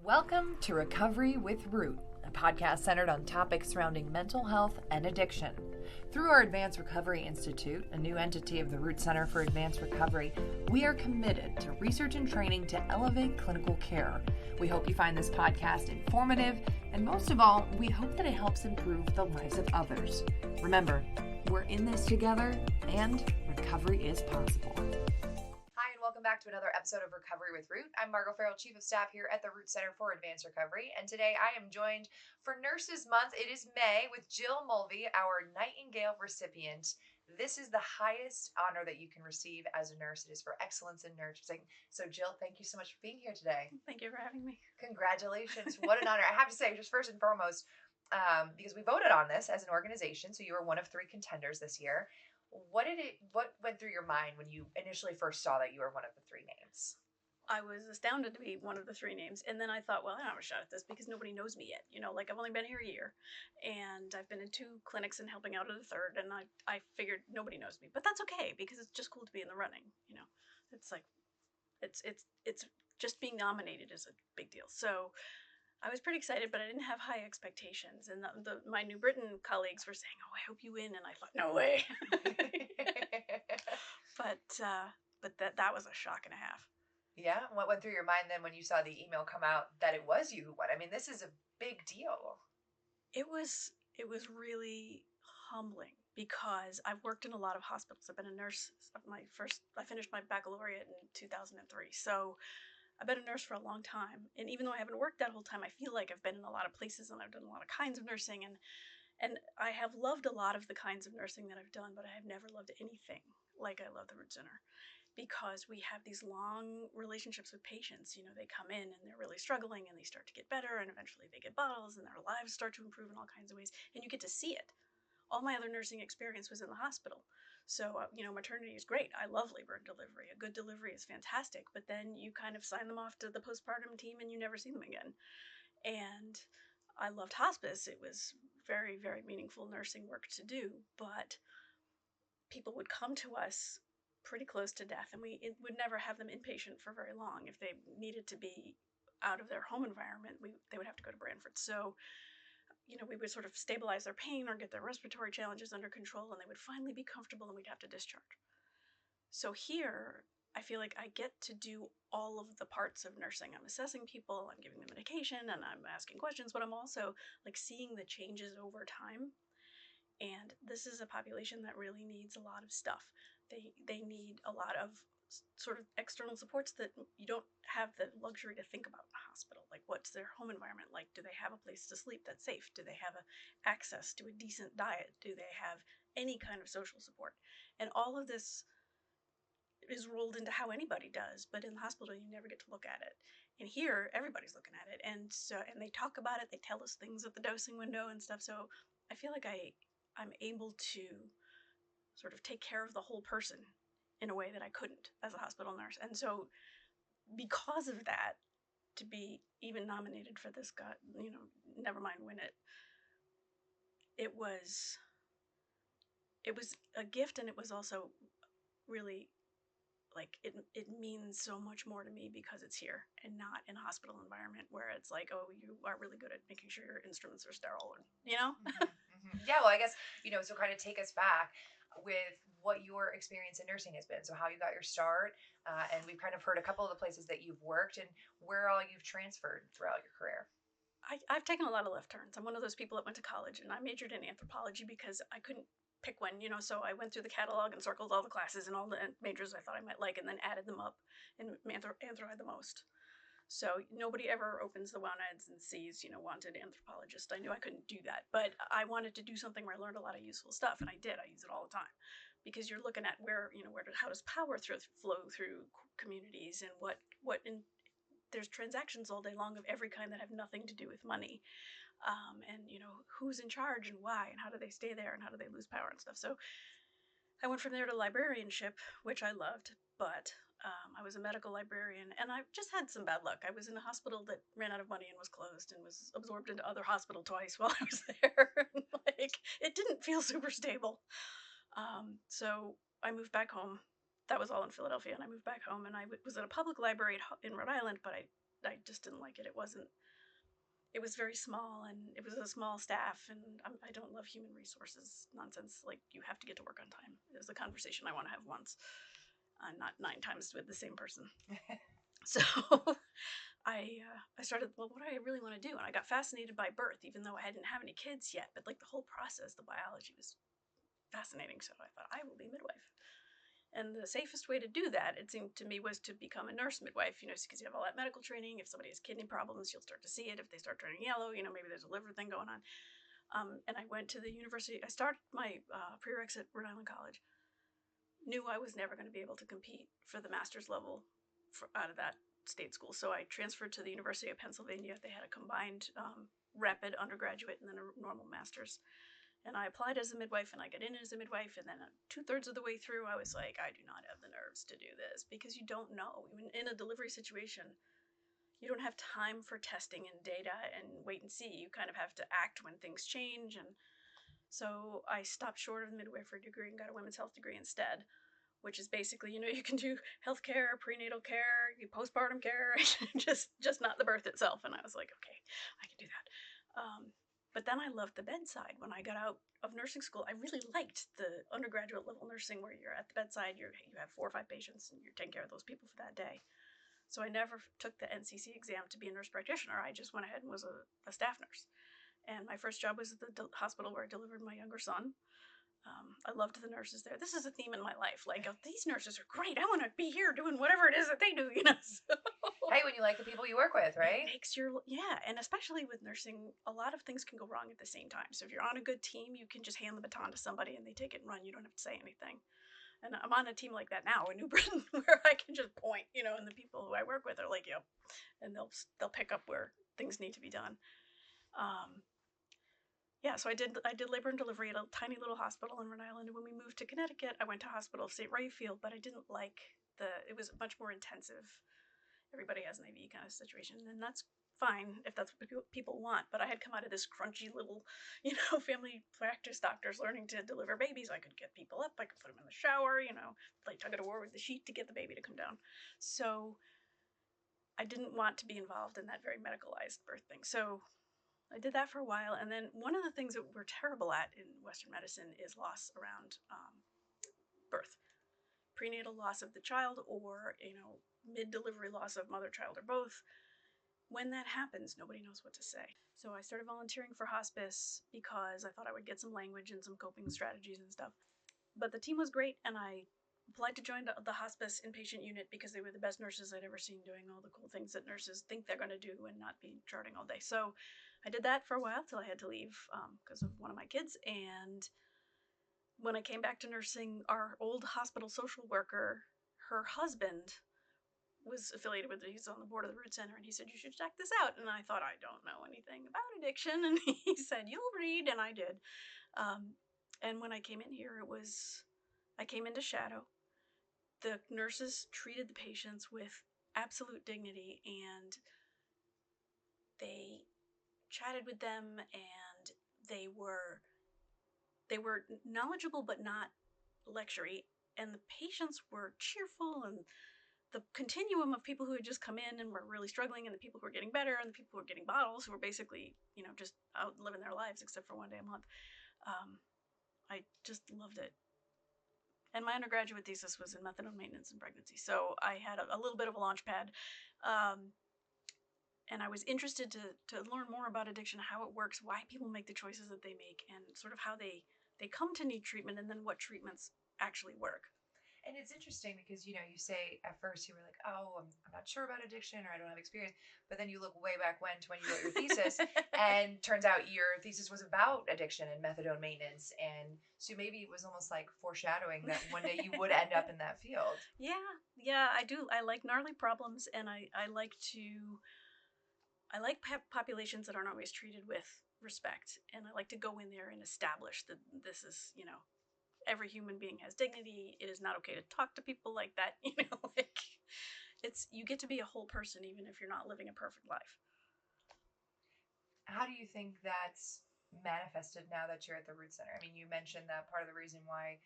Welcome to Recovery with Root, a podcast centered on topics surrounding mental health and addiction. Through our Advanced Recovery Institute, a new entity of the Root Center for Advanced Recovery, we are committed to research and training to elevate clinical care. We hope you find this podcast informative, and most of all, we hope that it helps improve the lives of others. Remember, we're in this together, and recovery is possible. Hi, and welcome back to another episode of Recovery with Root. I'm Margot Farrell, Chief of Staff here at the Root Center for Advanced Recovery, and today I am joined for Nurses Month. It is May with Jill Mulvey, our Nightingale recipient. This is the highest honor that you can receive as a nurse. It is for excellence in nursing. So Jill, thank you so much for being here today. Thank you for having me. Congratulations. What an honor. I have to say, just first and foremost, because we voted on this as an organization, so you were one of 3 contenders this year. What went through your mind when you initially first saw that you were one of the 3 names? I was astounded to be one of the 3 names, and then I thought, well, I don't have a shot at this because nobody knows me yet. I've only been here a year, and I've been in 2 clinics and helping out at a 3rd, and I figured nobody knows me, but that's okay because it's just cool to be in the running. It's like it's just being nominated is a big deal. So I was pretty excited, but I didn't have high expectations. And my New Britain colleagues were saying, "Oh, I hope you win," and I thought, "No way." But that was a shock and a half. Yeah, what went through your mind then when you saw the email come out that it was you who won? I mean, this is a big deal. It was really humbling because I've worked in a lot of hospitals. I've been a nurse. I finished my baccalaureate in 2003, so I've been a nurse for a long time, and even though I haven't worked that whole time, I feel like I've been in a lot of places and I've done a lot of kinds of nursing, and I have loved a lot of the kinds of nursing that I've done, but I have never loved anything like I love the Root Center because we have these long relationships with patients. They come in and they're really struggling and they start to get better, and eventually they get bottles and their lives start to improve in all kinds of ways, and you get to see it. All my other nursing experience was in the hospital. So, maternity is great. I love labor and delivery. A good delivery is fantastic, but then you kind of sign them off to the postpartum team and you never see them again. And I loved hospice. It was very, very meaningful nursing work to do, but people would come to us pretty close to death, and we would never have them inpatient for very long. If they needed to be out of their home environment, they would have to go to Branford. So we would sort of stabilize their pain or get their respiratory challenges under control, and they would finally be comfortable, and we'd have to discharge. So here, I feel like I get to do all of the parts of nursing. I'm assessing people, I'm giving them medication, and I'm asking questions, but I'm also seeing the changes over time. And this is a population that really needs a lot of stuff. They need a lot of sort of external supports that you don't have the luxury to think about in a hospital. Like, what's their home environment like? Do they have a place to sleep that's safe? Do they have access to a decent diet? Do they have any kind of social support? And all of this is rolled into how anybody does, but in the hospital you never get to look at it. And here everybody's looking at it, and they talk about it, they tell us things at the dosing window and stuff. So I feel like I'm able to sort of take care of the whole person in a way that I couldn't as a hospital nurse. And so because of that, to be even nominated for this, never mind win it, it was a gift, and it was also really it means so much more to me because it's here and not in a hospital environment where it's like, oh, you are really good at making sure your instruments are sterile, Yeah, well, I guess, so kind of take us back with what your experience in nursing has been. So how you got your start, and we've kind of heard a couple of the places that you've worked and where all you've transferred throughout your career. I've taken a lot of left turns. I'm one of those people that went to college, and I majored in anthropology because I couldn't pick one, so I went through the catalog and circled all the classes and all the majors I thought I might like, and then added them up, and anthro had the most. So nobody ever opens the WOW-NEDs and sees, wanted anthropologist. I knew I couldn't do that, but I wanted to do something where I learned a lot of useful stuff, and I did. I use it all the time because you're looking at how does power flow through communities, and there's transactions all day long of every kind that have nothing to do with money, and who's in charge and why, and how do they stay there, and how do they lose power and stuff. So I went from there to librarianship, which I loved, but I was a medical librarian, and I just had some bad luck. I was in a hospital that ran out of money and was closed, and was absorbed into other hospital twice while I was there. It didn't feel super stable. So I moved back home. That was all in Philadelphia, and I moved back home, and I was at a public library in Rhode Island, but I just didn't like it. It was very small, and it was a small staff, and I don't love human resources nonsense. Like, you have to get to work on time. It was a conversation I want to have once, not 9 times with the same person. So I started, well, what do I really want to do? And I got fascinated by birth, even though I didn't have any kids yet. But like the whole process, the biology was fascinating. So I thought, I will be a midwife. And the safest way to do that, it seemed to me, was to become a nurse midwife, because you have all that medical training. If somebody has kidney problems, you'll start to see it. If they start turning yellow, maybe there's a liver thing going on. And I went to the university. I started my prereqs at Rhode Island College. Knew I was never going to be able to compete for the master's level out of that state school. So I transferred to the University of Pennsylvania. They had a combined rapid undergraduate and then a normal master's. And I applied as a midwife, and I got in as a midwife, and then 2/3 of the way through, I was like, I do not have the nerves to do this, because you don't know. In a delivery situation, you don't have time for testing and data and wait and see. You kind of have to act when things change. And so I stopped short of the midwifery degree and got a women's health degree instead, which is basically, you can do healthcare, prenatal care, postpartum care, just not the birth itself. And I was like, okay, I can do that. But then I loved the bedside. When I got out of nursing school, I really liked the undergraduate level nursing, where you're at the bedside, you have 4 or 5 patients, and you're taking care of those people for that day. So I never took the NCC exam to be a nurse practitioner. I just went ahead and was a staff nurse. And my first job was at the hospital where I delivered my younger son. I loved the nurses there. This is a theme in my life. Like, oh, these nurses are great. I want to be here doing whatever it is that they do, So. Hey, when you like the people you work with, right? It makes and especially with nursing, a lot of things can go wrong at the same time. So if you're on a good team, you can just hand the baton to somebody and they take it and run. You don't have to say anything. And I'm on a team like that now in New Britain, where I can just point, and the people who I work with are like, yep, and they'll pick up where things need to be done. So I did labor and delivery at a tiny little hospital in Rhode Island. And when we moved to Connecticut, I went to Hospital of St. Raphael, but I didn't like it was much more intensive. Everybody has an IV kind of situation, and that's fine if that's what people want. But I had come out of this crunchy little, family practice doctors learning to deliver babies. I could get people up, I could put them in the shower, play tug of war with the sheet to get the baby to come down. So I didn't want to be involved in that very medicalized birth thing. So I did that for a while, and then one of the things that we're terrible at in Western medicine is loss around birth. Prenatal loss of the child, or, mid-delivery loss of mother, child, or both. When that happens, nobody knows what to say. So I started volunteering for hospice because I thought I would get some language and some coping strategies and stuff. But the team was great, and I applied to join the hospice inpatient unit because they were the best nurses I'd ever seen, doing all the cool things that nurses think they're going to do and not be charting all day. So I did that for a while till I had to leave because of one of my kids. And when I came back to nursing, our old hospital social worker, her husband was affiliated with it. He's on the board of the Root Center, and he said, you should check this out. And I thought, I don't know anything about addiction. And he said, you'll read. And I did. And when I came in here, I came into shadow. The nurses treated the patients with absolute dignity, and they chatted with them, and they were knowledgeable but not lectury, and the patients were cheerful, and the continuum of people who had just come in and were really struggling, and the people who were getting better, and the people who were getting bottles, who were basically, just out living their lives except for one day a month. I just loved it. And my undergraduate thesis was in methadone maintenance in pregnancy, so I had a little bit of a launch pad. And I was interested to learn more about addiction, how it works, why people make the choices that they make, and sort of how they come to need treatment, and then what treatments actually work. And it's interesting because, you say at first you were like, oh, I'm not sure about addiction, or I don't have experience. But then you look way back when to when you wrote your thesis, and turns out your thesis was about addiction and methadone maintenance. And so maybe it was almost like foreshadowing that one day you would end up in that field. Yeah, I do. I like gnarly problems, and I like populations that aren't always treated with respect. And I like to go in there and establish that this is, every human being has dignity. It is not okay to talk to people like that. You get to be a whole person even if you're not living a perfect life. How do you think that's manifested now that you're at the Root Center? I mean, you mentioned that part of the reason why,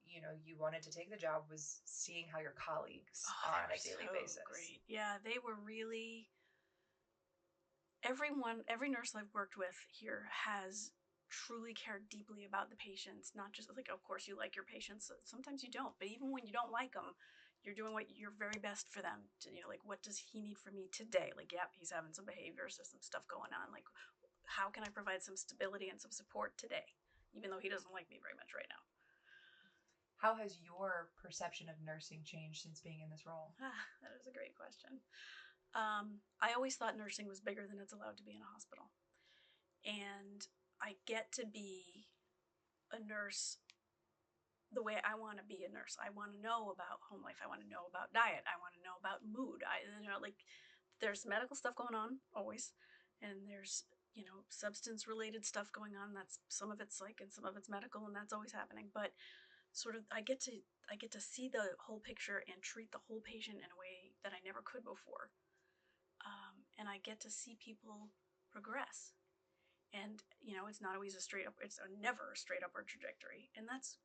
you wanted to take the job was seeing how your colleagues are on a daily basis. Great. Yeah, they were really every nurse I've worked with here has truly cared deeply about the patients, not just like, of course you like your patients, sometimes you don't, but even when you don't like them, you're doing what your very best for them to, like, what does he need from me today? Like, yep, he's having some behavior system stuff going on. Like, how can I provide some stability and some support today, even though he doesn't like me very much right now? How has your perception of nursing changed since being in this role? That is a great question. I always thought nursing was bigger than it's allowed to be in a hospital. And I get to be a nurse the way I want to be a nurse. I want to know about home life. I want to know about diet. I want to know about mood. Like, there's medical stuff going on always, and there's, substance related stuff going on. That's, some of it's psych and some of it's medical, and that's always happening. But sort of, I get to see the whole picture and treat the whole patient in a way that I never could before. And I get to see people progress. And, it's not always it's never a straight upward trajectory. And that's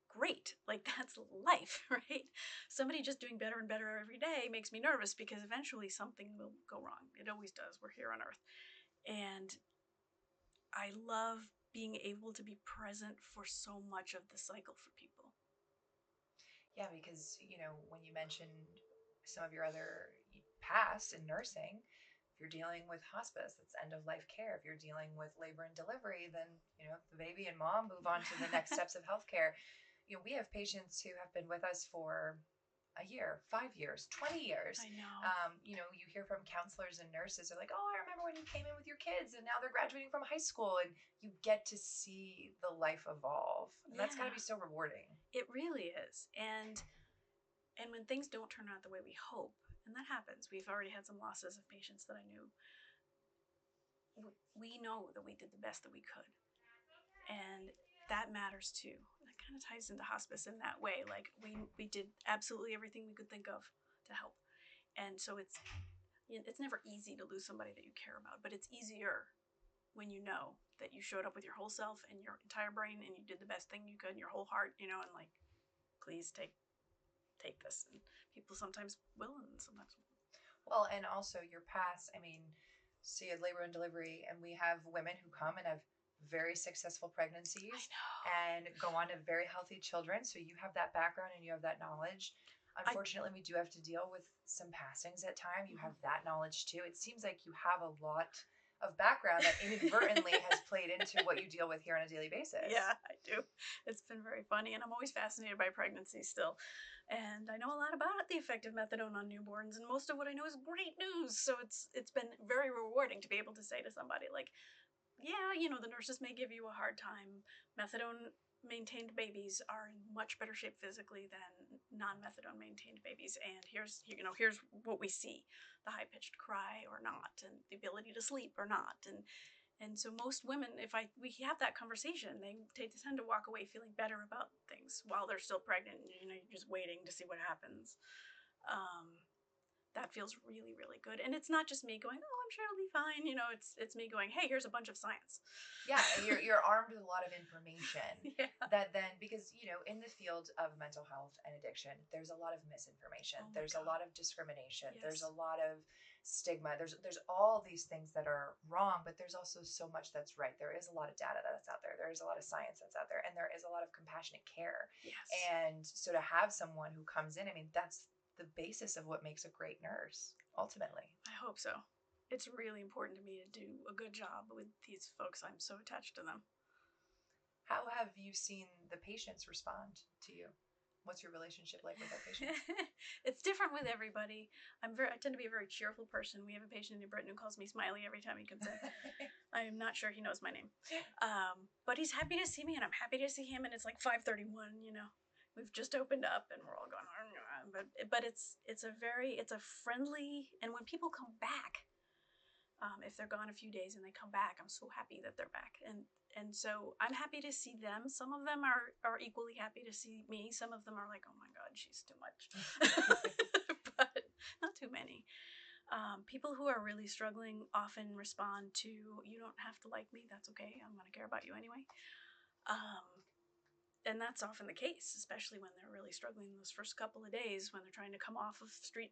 great. Like, that's life, right? Somebody just doing better and better every day makes me nervous, because eventually something will go wrong. It always does. We're here on Earth. And I love being able to be present for so much of the cycle for people. Yeah, because, when you mentioned some of your other past in nursing, if you're dealing with hospice, that's end of life care. If you're dealing with labor and delivery, then, the baby and mom move on to the next steps of healthcare. We have patients who have been with us for a year, 5 years, 20 years. I know. You hear from counselors and nurses are like, oh, I remember when you came in with your kids and now they're graduating from high school, and you get to see the life evolve. And that's got to be so rewarding. It really is. And when things don't turn out the way we hope, and that happens, we've already had some losses of patients that I knew, we know that we did the best that we could. And that matters too. That kind of ties into hospice in that way. Like, we did absolutely everything we could think of to help. And so it's never easy to lose somebody that you care about, but it's easier when you know that you showed up with your whole self and your entire brain, and you did the best thing you could, and your whole heart, and like, please take this. And people sometimes will, and sometimes won't. Well, and also your past, so you had labor and delivery, and we have women who come and have very successful pregnancies and go on to very healthy children. So you have that background and you have that knowledge. Unfortunately, we do have to deal with some passings at time. You have that knowledge too. It seems like you have a lot of background that inadvertently has played into what you deal with here on a daily basis. Yeah, I do. It's been very funny, and I'm always fascinated by pregnancy still. And I know a lot about the effect of methadone on newborns, and most of what I know is great news. So it's been very rewarding to be able to say to somebody, like, yeah, the nurses may give you a hard time. Methadone maintained babies are in much better shape physically than non-methadone maintained babies, and here's what we see: the high-pitched cry or not, and the ability to sleep or not. And so most women, we have that conversation, they tend to walk away feeling better about things while they're still pregnant. You're just waiting to see what happens. That feels really, really good. And it's not just me going, oh, I'm sure it'll be fine. It's me going, hey, here's a bunch of science. Yeah, and you're armed with a lot of information. Yeah. That then, because, in the field of mental health and addiction, there's a lot of misinformation. Oh, there's a lot of discrimination. Yes. There's a lot of stigma. There's all these things that are wrong, but there's also so much that's right. There is a lot of data that's out there. There is a lot of science that's out there, and there is a lot of compassionate care. Yes. And so to have someone who comes in, that's the basis of what makes a great nurse, ultimately. I hope so. It's really important to me to do a good job with these folks. I'm so attached to them. How have you seen the patients respond to you? What's your relationship like with our patients? It's different with everybody. I tend to be a very cheerful person. We have a patient in Britain who calls me Smiley every time he comes in. I'm not sure he knows my name. But he's happy to see me, and I'm happy to see him, and it's like 5:31, We've just opened up, and we're all going, but it's a friendly, and when people come back, if they're gone a few days and they come back, I'm so happy that they're back, and so I'm happy to see them. Some of them are equally happy to see me. Some of them are like, oh my God, she's too much, but not too many. People who are really struggling often respond to, you don't have to like me, that's okay, I'm going to care about you anyway. And that's often the case, especially when they're really struggling those first couple of days, when they're trying to come off of street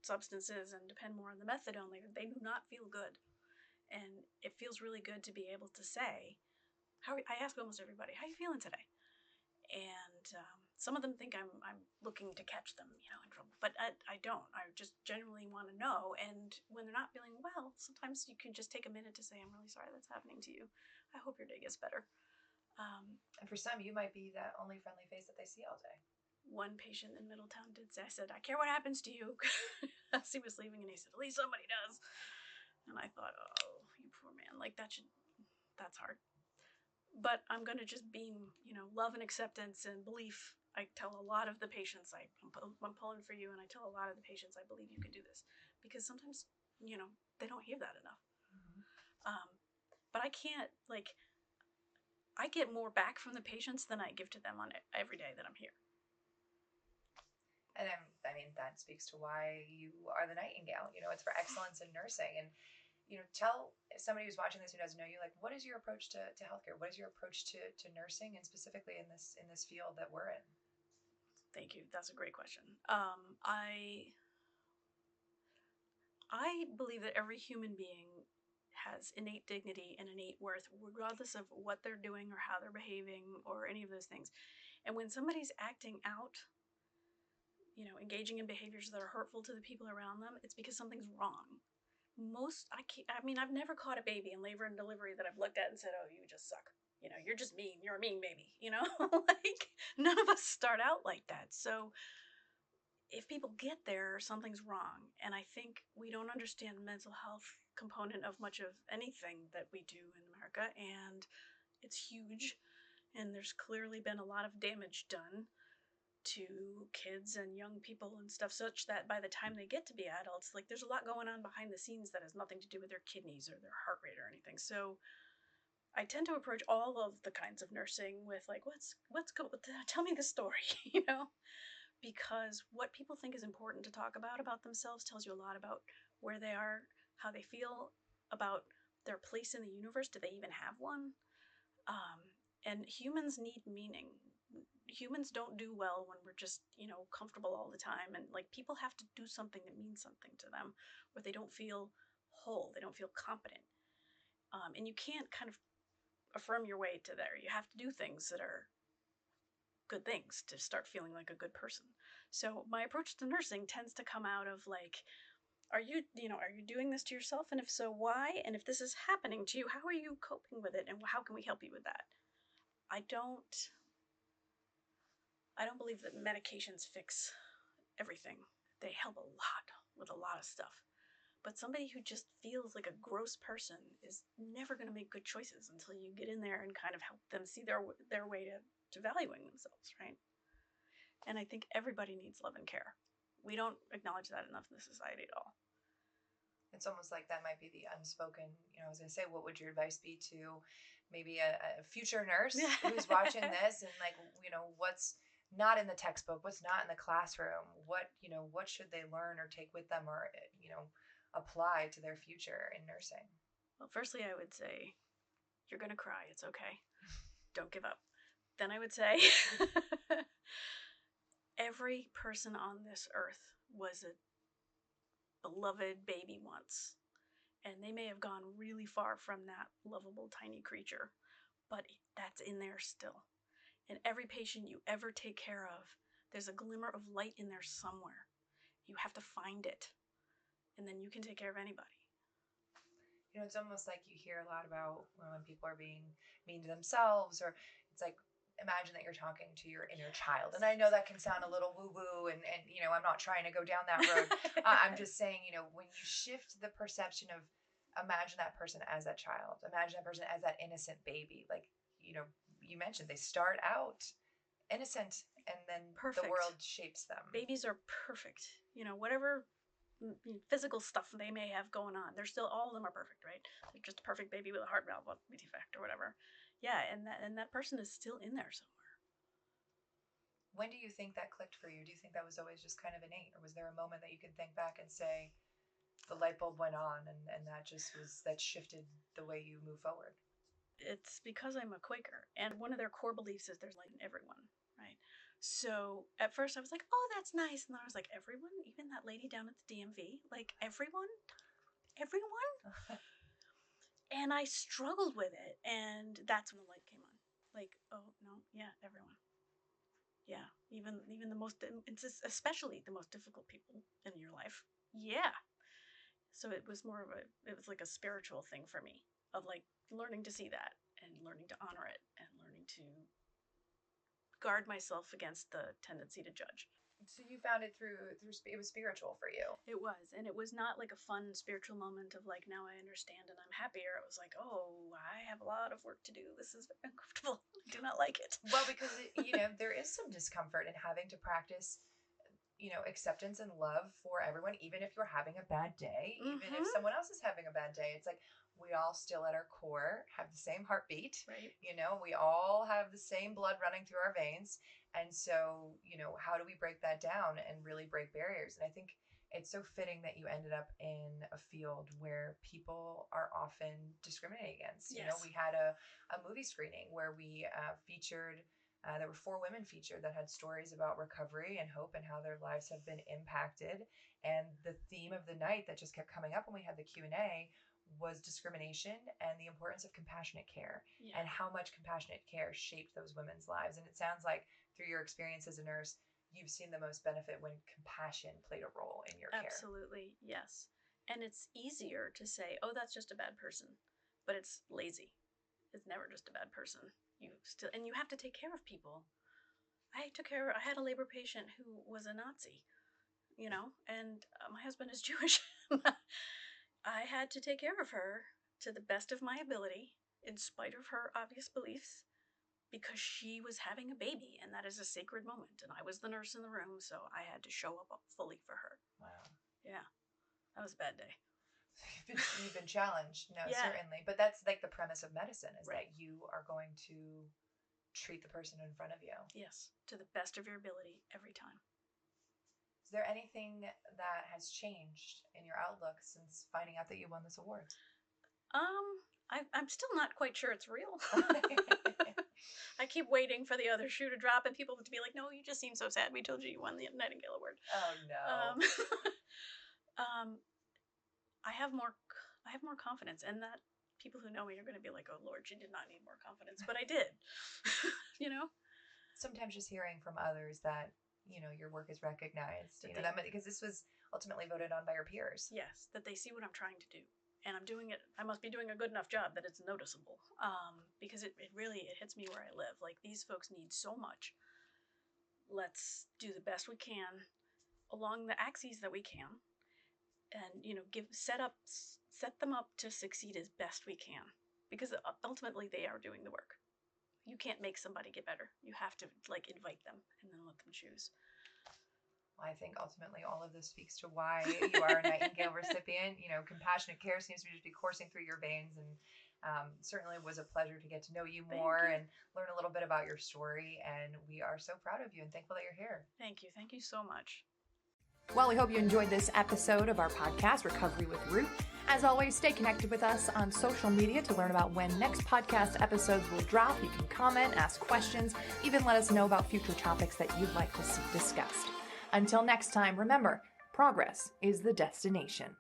substances and depend more on the methadone. They do not feel good. And it feels really good to be able to say, I ask almost everybody, how are you feeling today? And some of them think I'm looking to catch them, in trouble, but I don't. I just genuinely want to know. And when they're not feeling well, sometimes you can just take a minute to say, I'm really sorry that's happening to you. I hope your day gets better. And for some, you might be that only friendly face that they see all day. One patient in Middletown did say, I said, I care what happens to you, as he was leaving, and he said, at least somebody does. And I thought, oh, you poor man, like that's hard. But I'm going to just beam, love and acceptance and belief. I tell a lot of the patients, I'm pulling for you, and I tell a lot of the patients, I believe you can do this. Because sometimes, they don't hear that enough. Mm-hmm. But I can't, I get more back from the patients than I give to them on every day that I'm here. And that speaks to why you are the Nightingale. It's for excellence in nursing. And tell somebody who's watching this who doesn't know you, what is your approach to healthcare? What is your approach to nursing, and specifically in this field that we're in? Thank you. That's a great question. I believe that every human being has innate dignity and innate worth, regardless of what they're doing or how they're behaving or any of those things. And when somebody's acting out, engaging in behaviors that are hurtful to the people around them, it's because something's wrong. I've never caught a baby in labor and delivery that I've looked at and said, oh, you just suck. You're just mean. You're a mean baby. None of us start out like that. So if people get there, something's wrong. And I think we don't understand the mental health component of much of anything that we do in America. And it's huge. And there's clearly been a lot of damage done to kids and young people and stuff, such that by the time they get to be adults, there's a lot going on behind the scenes that has nothing to do with their kidneys or their heart rate or anything. So I tend to approach all of the kinds of nursing with tell me the story, because what people think is important to talk about themselves tells you a lot about where they are, how they feel about their place in the universe. Do they even have one? And humans need meaning. Humans don't do well when we're just, comfortable all the time. And people have to do something that means something to them, or they don't feel whole, they don't feel competent. And you can't kind of affirm your way to there. You have to do things that are good things to start feeling like a good person. So my approach to nursing tends to come out of are you doing this to yourself? And if so, why? And if this is happening to you, how are you coping with it? And how can we help you with that? I don't believe that medications fix everything. They help a lot with a lot of stuff. But somebody who just feels like a gross person is never going to make good choices until you get in there and kind of help them see their way to valuing themselves, right? And I think everybody needs love and care. We don't acknowledge that enough in the society at all. It's almost like that might be the unspoken, I was going to say, what would your advice be to maybe a future nurse who's watching this, and what's not in the textbook, what's not in the classroom, what should they learn or take with them, or, apply to their future in nursing? Well, firstly, I would say, you're going to cry. It's okay. Don't give up. Then I would say, every person on this earth was a beloved baby once, and they may have gone really far from that lovable tiny creature, but that's in there still. And every patient you ever take care of, there's a glimmer of light in there somewhere. You have to find it, and then you can take care of anybody. It's almost like you hear a lot about when people are being mean to themselves, or it's like, imagine that you're talking to your inner child. And I know that can sound a little woo-woo, and I'm not trying to go down that road. I'm just saying, when you shift the perception of, imagine that person as that child, imagine that person as that innocent baby. You mentioned, they start out innocent, and then perfect. The world shapes them. Babies are perfect. Whatever physical stuff they may have going on, they're still, all of them are perfect, right? They're just a perfect baby with a heart valve defect or whatever. Yeah, and that person is still in there somewhere. When do you think that clicked for you? Do you think that was always just kind of innate, or was there a moment that you can think back and say the light bulb went on, and that shifted the way you move forward? It's because I'm a Quaker, and one of their core beliefs is there's light in everyone, right? So at first I was like, oh, that's nice. And then I was like, everyone? Even that lady down at the DMV? Everyone? And I struggled with it. And that's when the light came on. Like, oh, no, yeah, everyone. Yeah, even the most, especially the most difficult people in your life. Yeah. So it was it was like a spiritual thing for me of like learning to see that and learning to honor it and learning to guard myself against the tendency to judge. So you found it through it was spiritual for you. It was, and it was not like a fun spiritual moment of like, now I understand and I'm happier. It was like, oh, I have a lot of work to do. This is very uncomfortable. I do not like it. Well, because there is some discomfort in having to practice acceptance and love for everyone, even if you're having a bad day, even if someone else is having a bad day. It's like we all still at our core have the same heartbeat, right? We all have the same blood running through our veins. And so, how do we break that down and really break barriers? And I think it's so fitting that you ended up in a field where people are often discriminated against. Yes. We had a movie screening where we featured there were 4 women featured that had stories about recovery and hope and how their lives have been impacted. And the theme of the night that just kept coming up when we had the Q&A was discrimination and the importance of compassionate care, and how much compassionate care shaped those women's lives. And it sounds like through your experience as a nurse, you've seen the most benefit when compassion played a role in your care. Absolutely, yes. And it's easier to say, oh, that's just a bad person, but it's lazy. It's never just a bad person. You have to take care of people. I had a labor patient who was a Nazi, and my husband is Jewish. I had to take care of her to the best of my ability, in spite of her obvious beliefs, because she was having a baby, and that is a sacred moment. And I was the nurse in the room, so I had to show up fully for her. Wow. Yeah, that was a bad day. You've been challenged, Yeah. Certainly. But that's like the premise of medicine, is right. that you are going to treat the person in front of you. Yes, to the best of your ability every time. Is there anything that has changed in your outlook since finding out that you won this award? I'm still not quite sure it's real. I keep waiting for the other shoe to drop and people to be like, no, you just seem so sad. We told you won the Nightingale Award. Oh, no. I have more confidence, and that people who know me are going to be like, oh, Lord, she did not need more confidence. But I did, Sometimes just hearing from others that, your work is recognized, that because this was ultimately voted on by your peers. Yes, that they see what I'm trying to do. And I'm doing it. I must be doing a good enough job that it's noticeable. Because it really hits me where I live. Like, these folks need so much. Let's do the best we can along the axes that we can, and set them up to succeed as best we can. Because ultimately they are doing the work. You can't make somebody get better. You have to invite them and then let them choose. I think ultimately all of this speaks to why you are a Nightingale recipient. Compassionate care seems to just be coursing through your veins, and certainly was a pleasure to get to know you more and learn a little bit about your story. And we are so proud of you and thankful that you're here. Thank you. Thank you so much. Well, we hope you enjoyed this episode of our podcast, Recovery with Root. As always, stay connected with us on social media to learn about when next podcast episodes will drop. You can comment, ask questions, even let us know about future topics that you'd like to see discussed. Until next time, remember, progress is the destination.